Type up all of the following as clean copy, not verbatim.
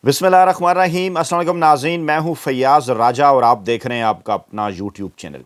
बिस्मिल्लाहिर्रहमानिर्रहीम। अस्सलाम वालेकुम नाज़रीन, मैं हूं फैयाज़ राजा और आप देख रहे हैं आपका अपना यूट्यूब चैनल।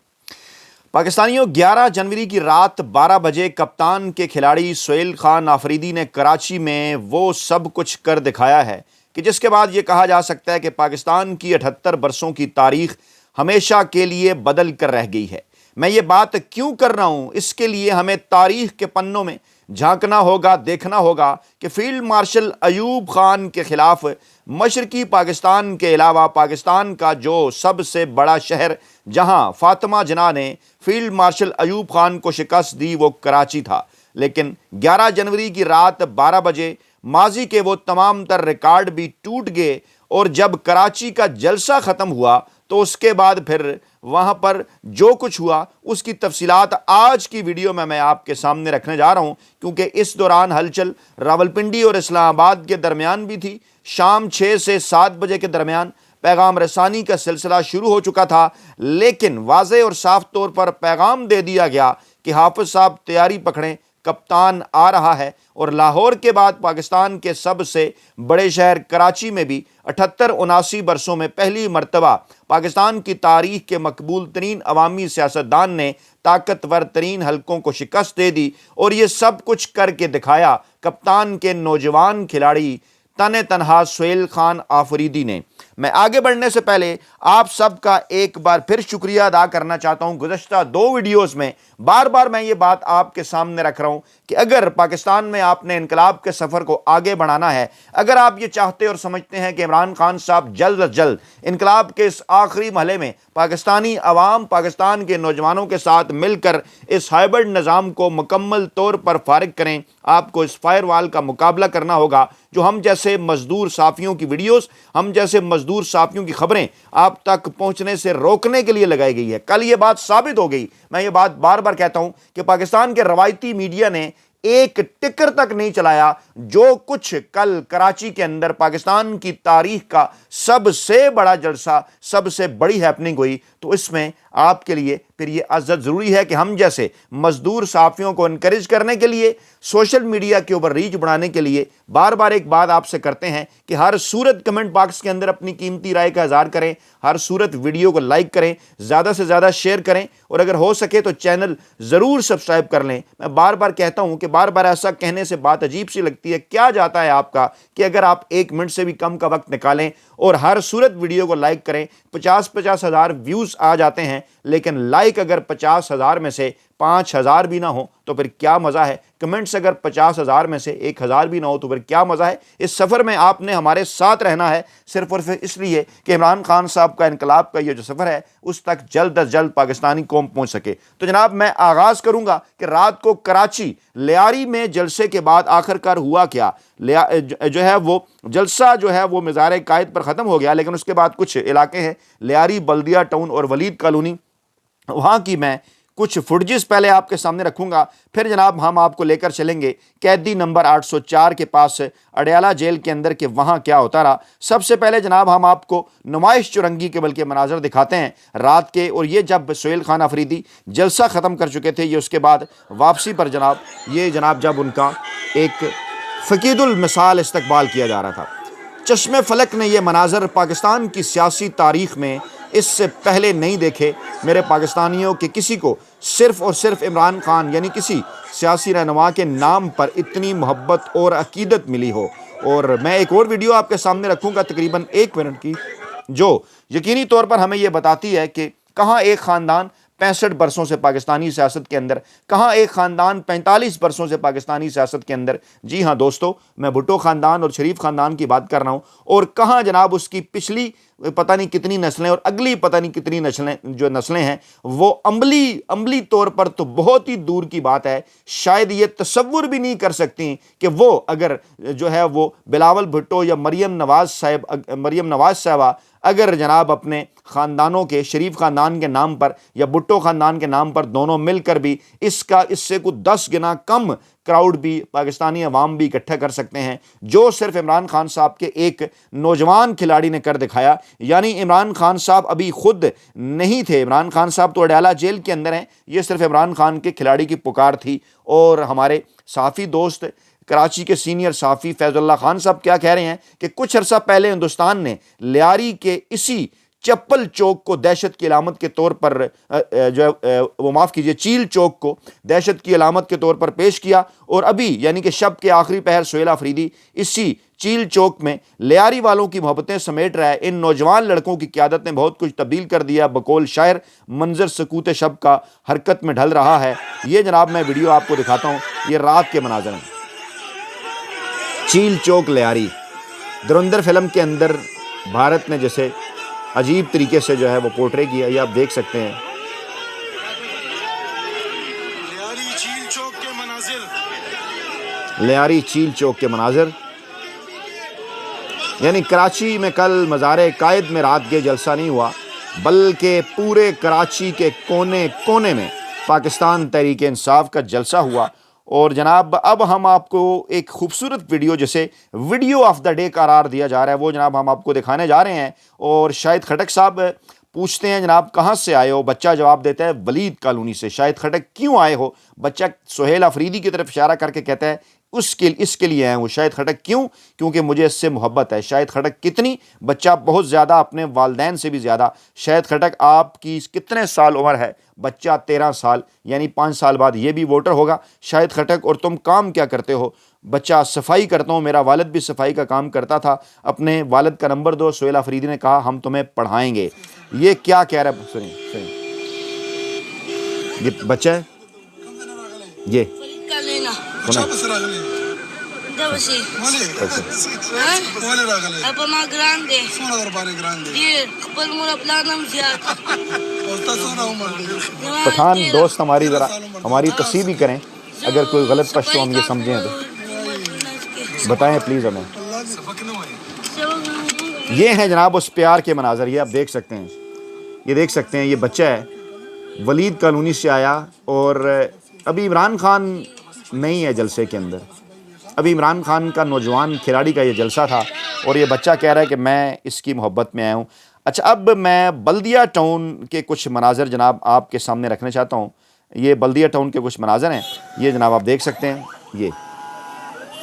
पाकिस्तानियों, 11 जनवरी की रात 12 बजे कप्तान के खिलाड़ी सोहेल खान आफरीदी ने कराची में वो सब कुछ कर दिखाया है कि जिसके बाद ये कहा जा सकता है कि पाकिस्तान की 78 बरसों की तारीख हमेशा के लिए बदल कर रह गई है। मैं ये बात क्यों कर रहा हूँ, इसके लिए हमें तारीख के पन्नों में झांकना होगा, देखना होगा कि फील्ड मार्शल अयूब खान के खिलाफ मशरकी पाकिस्तान के अलावा पाकिस्तान का जो सबसे बड़ा शहर जहां फातिमा जिन्ना ने फील्ड मार्शल अयूब खान को शिकस्त दी वो कराची था। लेकिन 11 जनवरी की रात 12 बजे माजी के वो तमाम तर रिकॉर्ड भी टूट गए और जब कराची का जलसा ख़त्म हुआ तो उसके बाद फिर वहाँ पर जो कुछ हुआ उसकी तफसीलात आज की वीडियो में मैं आपके सामने रखने जा रहा हूँ, क्योंकि इस दौरान हलचल रावलपिंडी और इस्लामाबाद के दरमियान भी थी। शाम 6 से 7 बजे के दरमियान पैगाम रसानी का सिलसिला शुरू हो चुका था, लेकिन वाज़े और साफ तौर पर पैगाम दे दिया गया कि हाफिज़ साहब तैयारी पकड़ें, कप्तान आ रहा है। और लाहौर के बाद पाकिस्तान के सबसे बड़े शहर कराची में भी 78-79 बरसों में पहली मर्तबा पाकिस्तान की तारीख के मकबूल तरीन अवामी सियासतदान ने ताकतवर तरीन हलकों को शिकस्त दे दी और ये सब कुछ करके दिखाया कप्तान के नौजवान खिलाड़ी तने तनहा सोहेल खान आफरीदी ने। मैं आगे बढ़ने से पहले आप सबका एक बार फिर शुक्रिया अदा करना चाहता हूं। गुज़श्ता 2 वीडियोस में बार बार मैं ये बात आपके सामने रख रहा हूं कि अगर पाकिस्तान में आपने इनकलाब के सफ़र को आगे बढ़ाना है, अगर आप ये चाहते और समझते हैं कि इमरान खान साहब जल्द अज जल्द इनकलाब के इस आखिरी महले में पाकिस्तानी अवाम, पाकिस्तान के नौजवानों के साथ मिलकर इस हाइब्रिड निज़ाम को मुकम्मल तौर पर फारिग करें, आपको इस फायरवाल का मुकाबला करना होगा जो हम जैसे मजदूर साफ़ियों की वीडियोस, हम जैसे मजदूर साफ़ियों की खबरें आप तक पहुंचने से रोकने के लिए लगाई गई है। कल ये बात साबित हो गई। मैं ये बात बार बार कहता हूं कि पाकिस्तान के रवायती मीडिया ने एक टिकर तक नहीं चलाया। जो कुछ कल कराची के अंदर पाकिस्तान की तारीख का सबसे बड़ा जलसा, सबसे बड़ी हैपनिंग हुई, तो इसमें आपके लिए फिर ये अज़्ज़त ज़रूरी है कि हम जैसे मजदूर साफ़ियों को इनकरेज करने के लिए, सोशल मीडिया के ऊपर रीच बढ़ाने के लिए बार बार एक बात आपसे करते हैं कि हर सूरत कमेंट बॉक्स के अंदर अपनी कीमती राय का इज़हार करें, हर सूरत वीडियो को लाइक करें, ज़्यादा से ज़्यादा शेयर करें और अगर हो सके तो चैनल ज़रूर सब्सक्राइब कर लें। मैं बार बार कहता हूँ कि बार बार ऐसा कहने से बात अजीब सी लगती है। क्या जाता है आपका कि अगर आप 1 मिनट से भी कम का वक्त निकालें और हर सूरत वीडियो को लाइक करें। 50-50 हज़ार व्यूज़ आ जाते हैं, लेकिन लाइक अगर 50,000 में से 5,000 भी ना हो तो फिर क्या मज़ा है। कमेंट्स अगर 50,000 में से 1,000 भी ना हो तो फिर क्या मज़ा है। इस सफ़र में आपने हमारे साथ रहना है सिर्फ और सिर्फ इसलिए कि इमरान खान साहब का इनकलाब का ये जो सफ़र है उस तक जल्द अज जल्द पाकिस्तानी कौम पहुँच सके। तो जनाब, मैं आगाज़ करूँगा कि रात को कराची लियारी में जलसे के बाद आखिरकार हुआ क्या। जो है वो जलसा जो है वो मज़ार कायद पर ख़त्म हो गया, लेकिन उसके बाद कुछ इलाके हैं लियारी, बल्दिया टाउन और वलीद कॉलोनी, वहाँ की मैं कुछ फुटेजेस पहले आपके सामने रखूंगा। फिर जनाब हम आपको लेकर चलेंगे कैदी नंबर 804 के पास अडयाला जेल के अंदर के वहाँ क्या होता रहा। सबसे पहले जनाब हम आपको नुमाइश चुरंगी के बल्कि मनाजर दिखाते हैं रात के, और ये जब सोहेल खान आफरीदी जलसा ख़त्म कर चुके थे, ये उसके बाद वापसी पर जनाब ये जब उनका एक फ़कीदुल मिसाल इस्तकबाल किया जा रहा था। चश्मे फलक ने यह मनाजर पाकिस्तान की सियासी तारीख़ में इससे पहले नहीं देखे। मेरे पाकिस्तानियों के किसी को सिर्फ़ और सिर्फ इमरान खान यानी किसी सियासी रहनुमा के नाम पर इतनी मोहब्बत और अकीदत मिली हो। और मैं एक और वीडियो आपके सामने रखूँगा तकरीबन 1 मिनट की, जो यकीनी तौर पर हमें यह बताती है कि कहाँ एक ख़ानदान 65 बरसों से पाकिस्तानी सियासत के अंदर, कहाँ एक ख़ानदान 45 बरसों से पाकिस्तानी सियासत के अंदर। जी हाँ दोस्तों, मैं भुट्टो ख़ानदान और शरीफ ख़ानदान की बात कर रहा हूँ। और कहाँ जनाब उसकी पिछली पता नहीं कितनी नस्लें और अगली पता नहीं कितनी नस्लें हैं, वो अमली तौर पर तो बहुत ही दूर की बात है। शायद ये तसव्वुर भी नहीं कर सकती कि वो अगर जो है वो बिलावल भुट्टो या मरियम नवाज साहबा अगर जनाब अपने ख़ानदानों के, शरीफ ख़ानदान के नाम पर या भुट्टो ख़ानदान के नाम पर दोनों मिलकर भी इससे कुछ 10 गुना कम क्राउड भी पाकिस्तानी अवाम भी इकट्ठा कर सकते हैं, जो सिर्फ इमरान खान साहब के एक नौजवान खिलाड़ी ने कर दिखाया। यानी इमरान खान साहब अभी खुद नहीं थे, इमरान खान साहब तो अडयाला जेल के अंदर हैं, ये सिर्फ इमरान खान के खिलाड़ी की पुकार थी। और हमारे साफ़ी दोस्त کراچی کے سینئر صحافی فیض اللہ خان صاحب کیا کہہ رہے ہیں کہ کچھ عرصہ پہلے ہندوستان نے لیاری کے اسی چپل چوک کو دہشت کی علامت کے طور پر جو ہے وہ معاف کیجئے چیل چوک کو دہشت کی علامت کے طور پر پیش کیا، اور ابھی یعنی کہ شب کے آخری پہر سہیل آفریدی اسی چیل چوک میں لیاری والوں کی محبتیں سمیٹ رہا ہے۔ ان نوجوان لڑکوں کی قیادت نے بہت کچھ تبدیل کر دیا، بقول شاعر منظر سکوت شب کا حرکت میں ڈھل رہا ہے۔ یہ جناب میں ویڈیو آپ کو دکھاتا ہوں، یہ رات کے مناظر ہیں۔ چیل چوک لیاری، دھرندھر فلم کے اندر بھارت نے جیسے عجیب طریقے سے جو ہے وہ پورٹرے کیا، یہ آپ دیکھ سکتے ہیں۔ لیاری چیل چوک کے مناظر، یعنی کراچی میں کل مزار قائد میں رات کے جلسہ نہیں ہوا، بلکہ پورے کراچی کے کونے کونے میں پاکستان تحریک انصاف کا جلسہ ہوا۔ اور جناب اب ہم آپ کو ایک خوبصورت ویڈیو جسے ویڈیو آف دا ڈے قرار دیا جا رہا ہے وہ جناب ہم آپ کو دکھانے جا رہے ہیں۔ اور شاہد خٹک صاحب پوچھتے ہیں جناب کہاں سے آئے ہو؟ بچہ جواب دیتا ہے ولید کالونی سے۔ شاہد خٹک کیوں آئے ہو؟ بچہ سہیل آفریدی کی طرف اشارہ کر کے کہتا ہے اس کے لیے آئے ہوں۔ شاہد خٹک کیوں؟ کیونکہ مجھے اس سے محبت ہے۔ شاہد خٹک کتنی؟ بچہ بہت زیادہ، اپنے والدین سے بھی زیادہ۔ شاہد خٹک آپ کی کتنے سال عمر ہے؟ بچہ 13 سال، یعنی 5 سال بعد یہ بھی ووٹر ہوگا۔ شاہد خٹک اور تم کام کیا کرتے ہو؟ بچہ صفائی کرتا ہوں، میرا والد بھی صفائی کا کام کرتا تھا۔ اپنے والد کا نمبر دو۔ سہیل آفریدی نے کہا ہم تمہیں پڑھائیں گے۔ یہ کیا کہہ رہا ہے؟ سنیں یہ بچہ ہے، یہ پٹھان دوست ہماری ذرا ہماری تصحیح بھی کریں، اگر کوئی غلط پشتو ہم یہ سمجھیں تو بتائیں پلیز ہمیں۔ یہ ہیں جناب اس پیار کے مناظر، یہ آپ دیکھ سکتے ہیں، یہ دیکھ سکتے ہیں۔ یہ بچہ ہے ولید کالونی سے آیا، اور ابھی عمران خان نہیں ہے جلسے کے اندر، ابھی عمران خان کا نوجوان کھلاڑی کا یہ جلسہ تھا، اور یہ بچہ کہہ رہا ہے کہ میں اس کی محبت میں آیا ہوں۔ اچھا اب میں بلدیہ ٹاؤن کے کچھ مناظر جناب آپ کے سامنے رکھنا چاہتا ہوں۔ یہ بلدیہ ٹاؤن کے کچھ مناظر ہیں، یہ جناب آپ دیکھ سکتے ہیں۔ یہ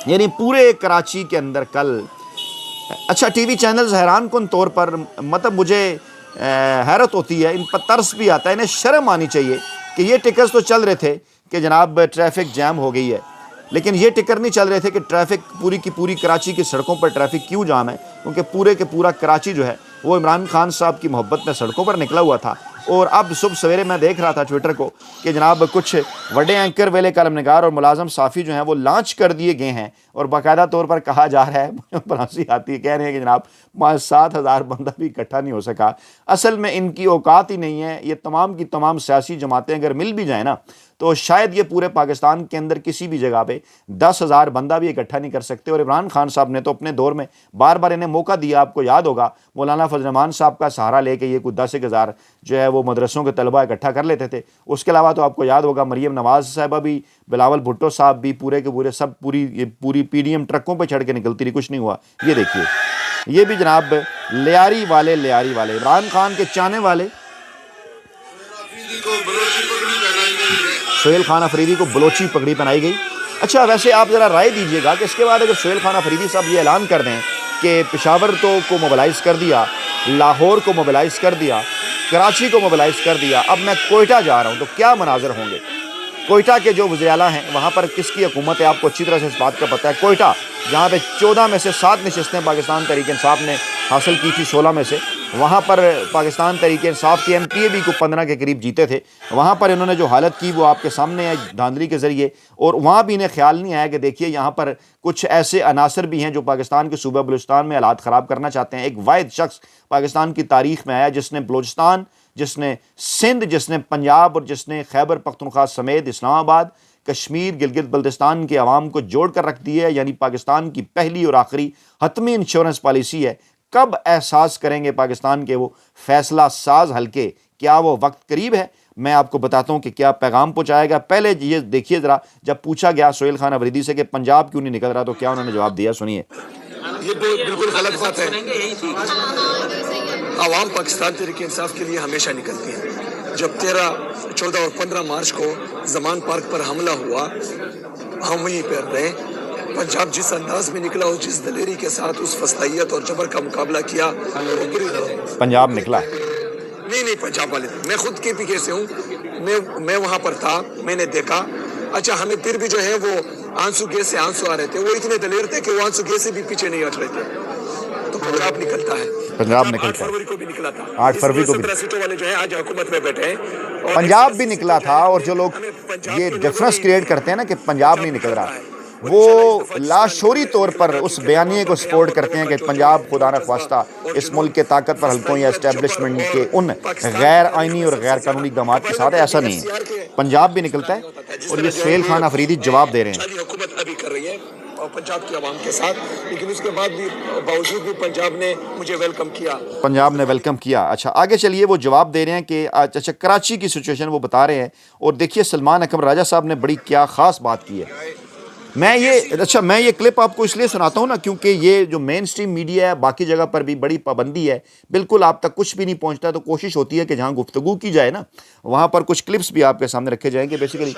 یعنی پورے کراچی کے اندر کل، اچھا ٹی وی چینلز حیران کن طور پر، مطلب مجھے حیرت ہوتی ہے، ان پر ترس بھی آتا ہے، انہیں شرم آنی چاہیے کہ یہ ٹکرز تو چل رہے تھے کہ جناب ٹریفک جام ہو گئی ہے، لیکن یہ ٹکر نہیں چل رہے تھے کہ ٹریفک پوری کی پوری کراچی کی سڑکوں پر ٹریفک کیوں جام ہے، کیونکہ پورے کے پورا کراچی جو ہے وہ عمران خان صاحب کی محبت میں سڑکوں پر نکلا ہوا تھا۔ اور اب صبح سویرے میں دیکھ رہا تھا ٹویٹر کو کہ جناب کچھ بڑے اینکر ویلے کالم نگار اور ملازم صحافی جو ہیں وہ لانچ کر دیے گئے ہیں، اور باقاعدہ طور پر کہا جا رہا ہے، مجھے ہنسی آتی ہے، کہہ رہے ہیں کہ جناب 5-7 ہزار بندہ بھی اکٹھا نہیں ہو سکا۔ اصل میں ان کی اوقات ہی نہیں ہے، یہ تمام کی تمام سیاسی جماعتیں اگر مل بھی جائیں نا تو شاید یہ پورے پاکستان کے اندر کسی بھی جگہ پہ 10,000 بندہ بھی اکٹھا نہیں کر سکتے۔ اور عمران خان صاحب نے تو اپنے دور میں بار بار انہیں موقع دیا، آپ کو یاد ہوگا مولانا فضل الرحمان صاحب کا سہارا لے کے یہ کوئی 10,000 جو ہے وہ مدرسوں کے طلبہ اکٹھا کر لیتے تھے۔ اس کے علاوہ تو آپ کو یاد ہوگا مریم نواز صاحبہ بھی، بلاول بھٹو صاحب بھی، پورے کے پورے سب پوری پی ڈی ایم ٹرکوں پہ چڑھ کے نکلتی رہی، کچھ نہیں ہوا۔ یہ دیکھیے، یہ بھی جناب لیاری والے عمران خان کے چاہنے والے، سہیل خان آفریدی کو بلوچی پگڑی پہنائی گئی۔ اچھا ویسے آپ ذرا رائے دیجئے گا کہ اس کے بعد اگر سہیل خان آفریدی صاحب یہ اعلان کر دیں کہ پشاور کو موبلائز کر دیا، لاہور کو موبلائز کر دیا، کراچی کو موبلائز کر دیا، اب میں کوئٹہ جا رہا ہوں، تو کیا مناظر ہوں گے؟ کوئٹہ کے جو وزیر اعلیٰ ہیں وہاں پر کس کی حکومت ہے آپ کو اچھی طرح سے اس بات کا پتہ ہے۔ کوئٹہ جہاں پہ 14 میں سے 7 نشستیں پاکستان تحریک انصاف نے حاصل کی تھی 16 میں سے، وہاں پر پاکستان تحریک انصاف کے ایم پی اے بھی کو 15 کے قریب جیتے تھے، وہاں پر انہوں نے جو حالت کی وہ آپ کے سامنے ہے دھاندلی کے ذریعے۔ اور وہاں بھی انہیں خیال نہیں آیا کہ دیکھیے یہاں پر کچھ ایسے عناصر بھی ہیں جو پاکستان کے صوبہ بلوچستان میں حالات خراب کرنا چاہتے ہیں۔ ایک واحد شخص پاکستان کی تاریخ میں آیا جس نے بلوچستان، جس نے سندھ، جس نے پنجاب اور جس نے خیبر پختونخوا سمیت اسلام آباد، کشمیر، گلگت بلتستان کے عوام کو جوڑ کر رکھ دی ہے، یعنی پاکستان کی پہلی اور آخری حتمی انشورنس پالیسی ہے۔ کب احساس کریں گے پاکستان کے وہ فیصلہ ساز حلقے؟ کیا وہ وقت قریب ہے؟ میں آپ کو بتاتا ہوں کہ کیا پیغام پہنچائے گا۔ پہلے یہ دیکھیے ذرا، جب پوچھا گیا سہیل خان آفریدی سے کہ پنجاب کیوں نہیں نکل رہا تو کیا انہوں نے جواب دیا، سنیے۔ یہ بالکل غلط بات ہے۔ عوام پاکستان تحریک انصاف کے لیے ہمیشہ نکلتی ہے۔ جب 13، 14 اور 15 مارچ کو زمان پارک پر حملہ ہوا، ہم وہیں پر رہے۔ पंजाब जिस अंदाज में निकला और जिस दलेरी के साथ उस फसलाहियत और जबर का मुकाबला किया, पंजाब निकला। नहीं पंजाब वाले, मैं खुद KPK से हूँ, मैं वहाँ पर था, मैंने देखा। अच्छा, हमें फिर भी जो है वो आंसू गैस से आंसू आ रहे थे, वो इतने दलेर थे कि वो आंसू गैस से भी पीछे नहीं हट रहे थे। तो पंजाब निकलता है, पंजाब 8 निकलता है। फरवरी को भी निकला था। 8 फरवरी को भी 17 सीटों वाले जो है आज हुकूमत में बैठे हैं, और पंजाब भी निकला था। और जो लोग ये डिफरेंस क्रिएट करते हैं ना कि पंजाब नहीं निकल रहा, वो लाशोरी तौर पर उस बयानिए को सपोर्ट करते हैं कि पंजाब खुदा न ख्वास्ता इस मुल्क के ताकतवर हल्कों या एस्टेब्लिशमेंट के उन गैर आइनी और गैर कानूनी इक़दामात के साथ है। ऐसा नहीं है, पंजाब भी निकलता है। और ये सुहेल खान अफरीदी जवाब दे रहे हैं। हुकूमत अभी कर रही है और पंजाब की आवाम के साथ, लेकिन उसके बाद भी बावजूद भी पंजाब ने मुझे वेलकम किया, पंजाब ने वेलकम किया। अच्छा, आगे चलिए, वो जवाब दे रहे हैं कि अच्छा कराची की सिचुएशन वो बता रहे हैं। और देखिए सलमान अकबर राजा साहब ने बड़ी क्या ख़ास बात की है। मैं ये क्लिप आपको इसलिए सुनाता हूँ ना, क्योंकि ये जो मेन स्ट्रीम मीडिया है बाकी जगह पर भी बड़ी पाबंदी है, बिल्कुल आप तक कुछ भी नहीं पहुँचता। तो कोशिश होती है कि जहाँ गुफ्तगू की जाए ना, वहाँ पर कुछ क्लिप्स भी आपके सामने रखे जाएंगे। बेसिकली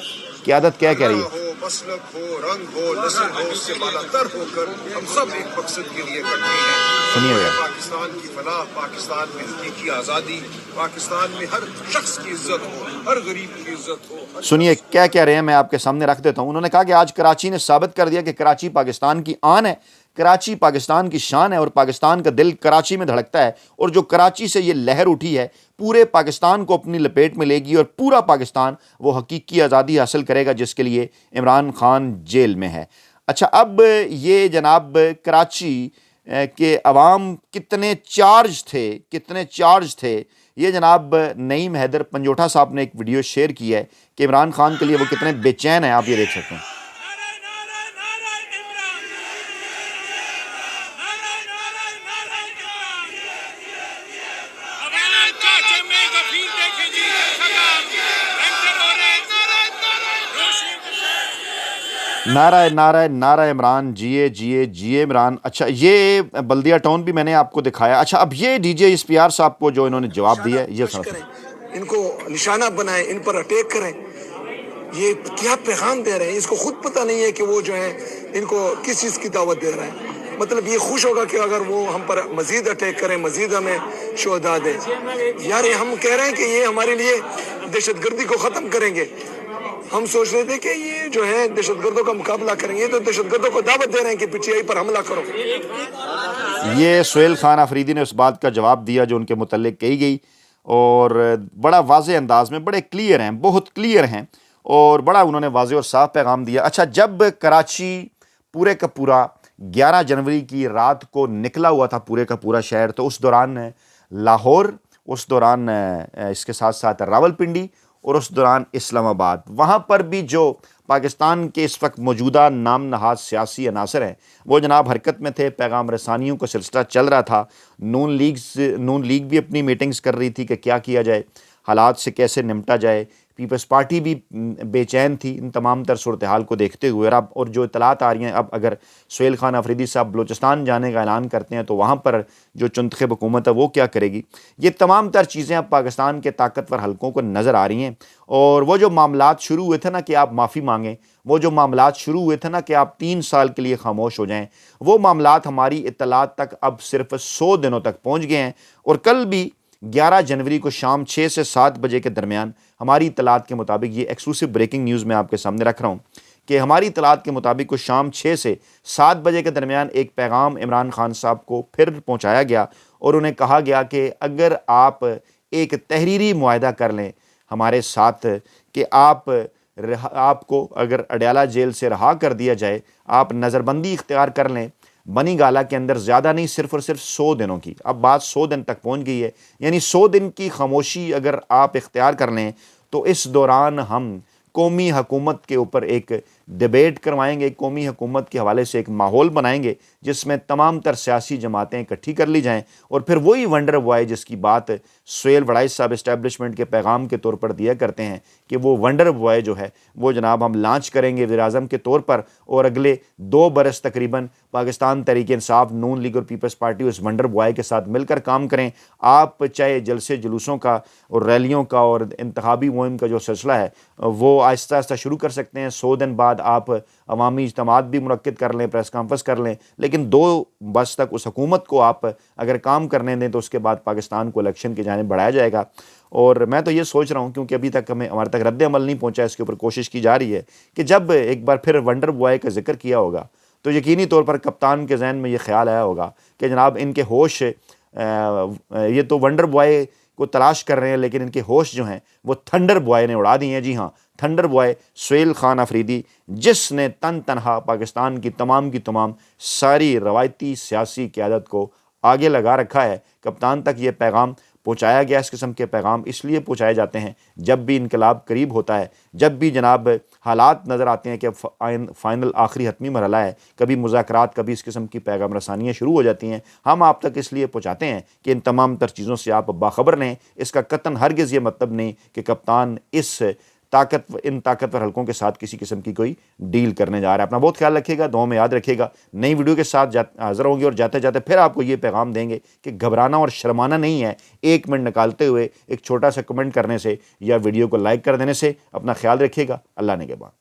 क़यादत क्या कह रही है, मसलक हो, रंग हो, नस्ल हो, उससे बालातर होकर हम सब एक मकसद के लिए इकट्ठे हैं। सुनिए पाकिस्तान की फलाह, पाकिस्तान में हकीकी आज़ादी, पाकिस्तान में हर शख्स की इज्जत हो, हर गरीब की इज्जत हो। सुनिए क्या कह रहे हैं, मैं आपके सामने रख देता हूँ। उन्होंने कहा कि आज कराची ने साबित कर दिया कि कराची पाकिस्तान की आन है, कराची पाकिस्तान की शान है, और पाकिस्तान का दिल कराची में धड़कता है। और जो कराची से ये लहर उठी है पूरे पाकिस्तान को अपनी लपेट में लेगी, और पूरा पाकिस्तान वो हकीकी आज़ादी हासिल करेगा जिसके लिए इमरान खान जेल में है। अच्छा, अब ये जनाब कराची के अवाम कितने चार्ज थे, ये जनाब नईम हैदर पंजोठा साहब ने एक वीडियो शेयर की है कि इमरान खान के लिए वो कितने बेचैन हैं। आप ये देख सकते हैं। नारा इमरान, जिए जिए जिए इमरान। अच्छा, ये बल्दिया टाउन भी मैंने आपको दिखाया। अच्छा, अब ये DJ SPR साहब को जो इन्होंने जवाब दिया है, ये सुनिए। इनको निशाना बनाए, इन पर अटैक करें, ये क्या पैगाम दे रहे हैं? इसको खुद पता नहीं है कि वो जो है इनको किस चीज़ की दावत दे रहा है। मतलब ये खुश होगा कि अगर वो हम पर मजीद अटैक करें, मजीद हमें शोहदा दें। यार ये हम कह रहे हैं कि ये हमारे लिए दहशतगर्दी को ख़त्म करेंगे। हम सोच रहे थे कि ये जो है दहशतगर्दों का मुकाबला करेंगे, तो दहशतगर्दों को दावत दे रहे हैं कि PTI पर हमला करो। ये सुहेल खान अफरीदी ने उस बात का जवाब दिया जो उनके मुतल्लिक कही गई, और बड़ा वाज़ेह अंदाज में, बड़े क्लियर हैं, बहुत क्लियर हैं, और बड़ा उन्होंने वाज़ेह और साफ पैगाम दिया। अच्छा, जब कराची पूरे का पूरा 11 जनवरी की रात को निकला हुआ था पूरे का पूरा शहर, तो उस दौरान लाहौर, उस दौरान इसके साथ साथ रावलपिंडी, और उस दौरान इस्लामाबाद, वहाँ पर भी जो पाकिस्तान के इस वक्त मौजूदा नाम नहाद सियासी अनासर हैं वो जनाब हरकत में थे। पैगाम रसानियों का सिलसिला चल रहा था। नून लीग भी अपनी मीटिंग्स कर रही थी कि क्या किया जाए, हालात से कैसे निपटा जाए। पीपल्स पार्टी भी बेचैन थी इन तमाम तर सूरत हाल को देखते हुए। और जो इतलात आ रही हैं, अब अगर सुहेल खान अफरीदी साहब बलूचिस्तान जाने का ऐलान करते हैं तो वहाँ पर जो चुंतखब हुकूमत है वो क्या करेगी, ये तमाम तर चीज़ें अब पाकिस्तान के ताकतवर हलकों को नज़र आ रही हैं। और वो जो मामलात शुरू हुए थे ना कि आप माफ़ी मांगें, वो जो मामलात शुरू हुए थे ना कि आप 3 साल के लिए खामोश हो जाएं, वो मामलात हमारी इत्तलात तक अब सिर्फ 100 दिनों तक पहुँच गए हैं। और कल भी 11 जनवरी को शाम 6 से 7 बजे के दरमियान हमारी इत्तलात के मुताबिक, ये एक्सक्लूसिव ब्रेकिंग न्यूज़ मैं आपके सामने रख रहा हूँ कि हमारी इत्तलात के मुताबिक को शाम 6 से 7 बजे के दरमियान एक पैगाम इमरान खान साहब को फिर पहुँचाया गया, और उन्हें कहा गया कि अगर आप एक तहरीरी मुआहदा कर लें हमारे साथ कि आपको अगर अडयाला जेल से रहा कर दिया जाए, आप नज़रबंदी इख्तियार कर लें बनी गाला के अंदर, ज़्यादा नहीं, सिर्फ और सिर्फ 100 दिनों की। अब बात 100 दिन तक पहुंच गई है, यानी 100 दिन की खामोशी अगर आप इख्तियार कर लें तो इस दौरान हम कौमी हुकूमत के ऊपर एक डिबेट करवाएंगे, कौमी हुकूमत के हवाले से एक माहौल बनाएंगे जिसमें तमाम तर सियासी जमातें इकट्ठी कर ली जाएं, और फिर वही वंडर बॉय जिसकी बात सुहेल वड़ाइच साहब इस्टेब्लिशमेंट के पैगाम के तौर पर दिया करते हैं कि वो वंडर बॉय जो है वो जनाब हम लॉन्च करेंगे वज़ीर-ए-आज़म के तौर पर, और अगले 2 बरस तकरीबन पाकिस्तान तहरीक इंसाफ, नून लीग और पीपल्स पार्टी उस वंडर बॉय के साथ मिलकर काम करें। आप चाहे जलसे जुलूसों का और रैलियों का और इंतखाबी मुहिम का जो सिलसिला है वो आहिस्ता आहिस्ता शुरू कर सकते हैं। 100 दिन बाद آپ عوامی اجتماعات بھی منعقد کر لیں، پریس کانفرنس کر لیں، لیکن 2 بج تک اس حکومت کو آپ اگر کام کرنے دیں تو اس کے بعد پاکستان کو الیکشن کی جانب بڑھایا جائے گا۔ اور میں تو یہ سوچ رہا ہوں، کیونکہ ابھی تک ہمارے تک رد عمل نہیں پہنچا، اس کے اوپر کوشش کی جا رہی ہے کہ جب ایک بار پھر ونڈر بوائے کا ذکر کیا ہوگا تو یقینی طور پر کپتان کے ذہن میں یہ خیال آیا ہوگا کہ جناب ان کے ہوش، یہ تو ونڈر بوائے کو تلاش کر رہے ہیں لیکن ان کے ہوش جو ہیں وہ تھنڈر بوائے نے اڑا دی ہیں۔ جی ہاں، تھنڈر بوائے سہیل خان آفریدی، جس نے تنہا پاکستان کی تمام ساری روایتی سیاسی قیادت کو آگے لگا رکھا ہے۔ کپتان تک یہ پیغام پہنچایا گیا، اس قسم کے پیغام اس لیے پہنچائے جاتے ہیں جب بھی انقلاب قریب ہوتا ہے، جب بھی جناب حالات نظر آتے ہیں کہ فائنل آخری حتمی مرحلہ ہے، کبھی مذاکرات، کبھی اس قسم کی پیغام رسانیاں شروع ہو جاتی ہیں، ہم آپ تک اس لیے پہنچاتے ہیں کہ ان تمام تر چیزوں سے آپ باخبر رہیں۔ اس کا قطعاً ہرگز یہ مطلب نہیں کہ کپتان ان طاقتور حلقوں کے ساتھ کسی قسم کی کوئی ڈیل کرنے جا رہا ہے۔ اپنا بہت خیال رکھیے گا، دعاؤں میں یاد رکھیے گا۔ نئی ویڈیو کے ساتھ حاضر ہوں گے اور جاتے جاتے پھر آپ کو یہ پیغام دیں گے کہ گھبرانا اور شرمانا نہیں ہے 1 منٹ نکالتے ہوئے ایک چھوٹا سا کمنٹ کرنے سے یا ویڈیو کو لائک کر دینے سے۔ اپنا خیال رکھیے گا، اللہ نگہبان۔